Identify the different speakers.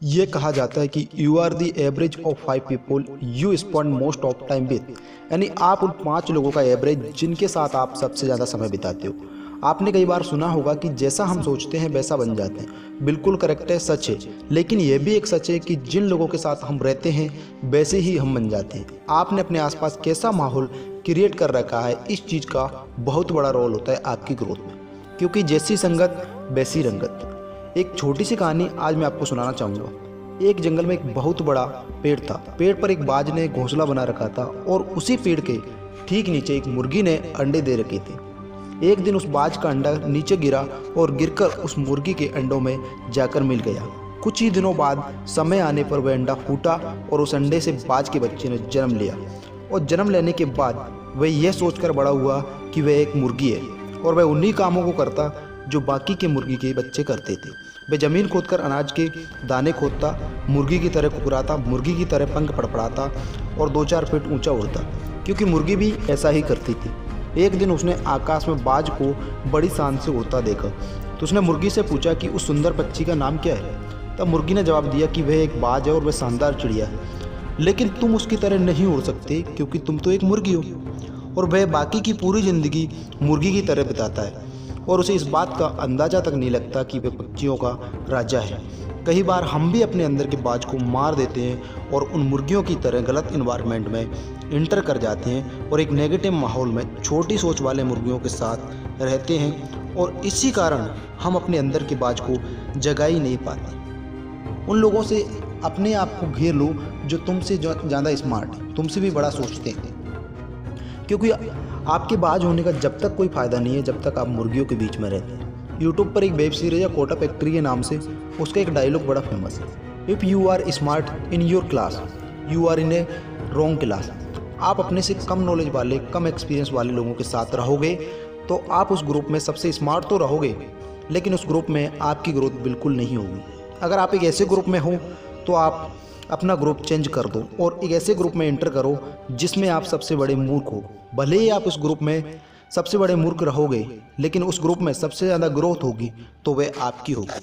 Speaker 1: ये कहा जाता है कि you are the average of 5 people you spend most of time with, यानी आप उन 5 लोगों का एवरेज जिनके साथ आप सबसे ज़्यादा समय बिताते हो। आपने कई बार सुना होगा कि जैसा हम सोचते हैं वैसा बन जाते हैं। बिल्कुल करेक्ट है, सच है। लेकिन यह भी एक सच है कि जिन लोगों के साथ हम रहते हैं वैसे ही हम बन जाते हैं। आपने अपने आसपास कैसा माहौल क्रिएट कर रखा है, इस चीज़ का बहुत बड़ा रोल होता है आपकी ग्रोथ में, क्योंकि जैसी संगत वैसी रंगत। एक छोटी सी कहानी आज मैं आपको सुनाना चाहूँगा। एक जंगल में एक बहुत बड़ा पेड़ था। पेड़ पर एक बाज ने घोंसला बना रखा था और उसी पेड़ के ठीक नीचे एक मुर्गी ने अंडे दे रखे थे। एक दिन उस बाज का अंडा नीचे गिरा और गिरकर उस मुर्गी के अंडों में जाकर मिल गया। कुछ ही दिनों बाद समय आने पर वह अंडा फूटा और उस अंडे से बाज के बच्चे ने जन्म लिया। और जन्म लेने के बाद वह यह सोचकर बड़ा हुआ कि वह एक मुर्गी है और वह उन्हीं कामों को करता जो बाकी के मुर्गी के बच्चे करते थे। वह जमीन खोदकर अनाज के दाने खोदता, मुर्गी की तरह कुकराता, मुर्गी की तरह पंख फड़फड़ाता और 2-4 फीट ऊंचा उड़ता, क्योंकि मुर्गी भी ऐसा ही करती थी। एक दिन उसने आकाश में बाज को बड़ी शान से उड़ता देखा, तो उसने मुर्गी से पूछा कि उस सुंदर पक्षी का नाम क्या है। तब मुर्गी ने जवाब दिया कि वह एक बाज है और वह शानदार चिड़िया है, लेकिन तुम उसकी तरह नहीं उड़ सकते क्योंकि तुम तो एक मुर्गी हो। और वह बाकी की पूरी ज़िंदगी मुर्गी की तरह बिताता है और उसे इस बात का अंदाज़ा तक नहीं लगता कि वह पक्षियों का राजा है। कई बार हम भी अपने अंदर के बाज को मार देते हैं और उन मुर्गियों की तरह गलत इन्वायरमेंट में इंटर कर जाते हैं और एक नेगेटिव माहौल में छोटी सोच वाले मुर्गियों के साथ रहते हैं, और इसी कारण हम अपने अंदर के बाज को जगा ही नहीं पाते। उन लोगों से अपने आप को घेर लो जो तुमसे ज़्यादा स्मार्ट है, तुमसे भी बड़ा सोचते हैं, क्योंकि आपके बाज होने का जब तक कोई फ़ायदा नहीं है जब तक आप मुर्गियों के बीच में रहते हैं। यूट्यूब पर एक वेब सीरीज है कोटा फैक्ट्री के नाम से, उसका एक डायलॉग बड़ा फेमस है, if you are smart in your class you are in a wrong class. आप अपने से कम नॉलेज वाले, कम एक्सपीरियंस वाले लोगों के साथ रहोगे तो आप उस ग्रुप में सबसे स्मार्ट तो रहोगे, लेकिन उस ग्रुप में आपकी ग्रोथ बिल्कुल नहीं होगी। अगर आप एक ऐसे ग्रुप में हो तो आप अपना ग्रुप चेंज कर दो और एक ऐसे ग्रुप में एंटर करो जिसमें आप सबसे बड़े मूर्ख हो। भले ही आप उस ग्रुप में सबसे बड़े मूर्ख रहोगे, लेकिन उस ग्रुप में सबसे ज़्यादा ग्रोथ होगी तो वह आपकी होगी।